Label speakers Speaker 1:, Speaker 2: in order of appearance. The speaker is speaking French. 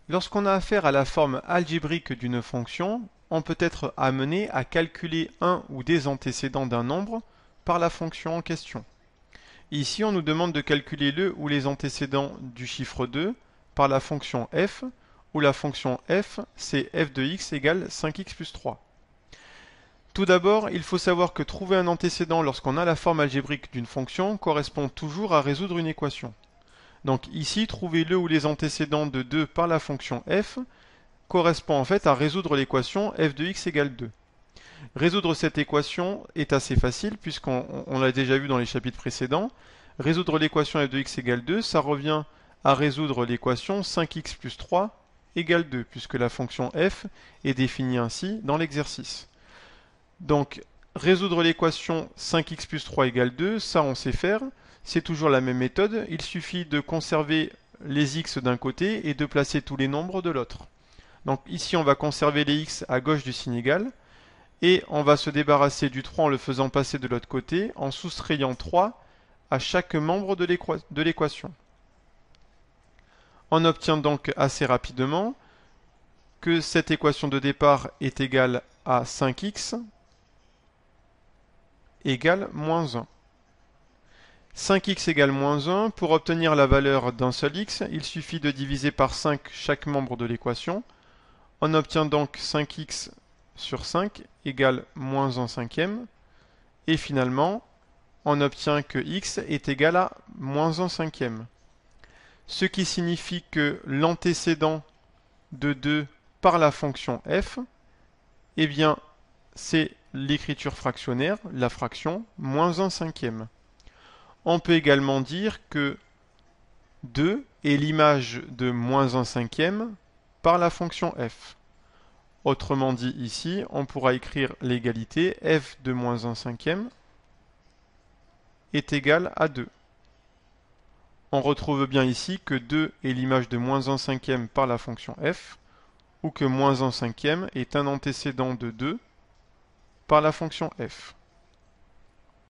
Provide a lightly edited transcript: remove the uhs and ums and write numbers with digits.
Speaker 1: Lorsqu'on a affaire à la forme algébrique d'une fonction, on peut être amené à calculer un ou des antécédents d'un nombre par la fonction en question. Ici, on nous demande de calculer le ou les antécédents du chiffre 2 par la fonction f, où la fonction f, c'est f de x égale 5x plus 3. Tout d'abord, il faut savoir que trouver un antécédent lorsqu'on a la forme algébrique d'une fonction correspond toujours à résoudre une équation. Donc ici, trouver le ou les antécédents de 2 par la fonction f correspond en fait à résoudre l'équation f de x égale 2. Résoudre cette équation est assez facile puisqu'on l'a déjà vu dans les chapitres précédents. Résoudre l'équation f de x égale 2, ça revient à résoudre l'équation 5x plus 3 égale 2 puisque la fonction f est définie ainsi dans l'exercice. Donc résoudre l'équation 5x plus 3 égale 2, ça on sait faire. C'est toujours la même méthode, il suffit de conserver les x d'un côté et de placer tous les nombres de l'autre. Donc ici on va conserver les x à gauche du signe égal et on va se débarrasser du 3 en le faisant passer de l'autre côté en soustrayant 3 à chaque membre de l'équation. On obtient donc assez rapidement que cette équation de départ est égale à 5x égale moins 1. 5x égale moins 1, pour obtenir la valeur d'un seul x, il suffit de diviser par 5 chaque membre de l'équation. On obtient donc 5x sur 5 égale moins 1 cinquième. Et finalement, on obtient que x est égal à moins 1 cinquième. Ce qui signifie que l'antécédent de 2 par la fonction f, eh bien, c'est l'écriture fractionnaire, la fraction moins 1 cinquième. On peut également dire que 2 est l'image de moins 1 cinquième par la fonction f. Autrement dit ici, on pourra écrire l'égalité f de moins 1 cinquième est égal à 2. On retrouve bien ici que 2 est l'image de moins 1 cinquième par la fonction f, ou que moins 1 cinquième est un antécédent de 2 par la fonction f.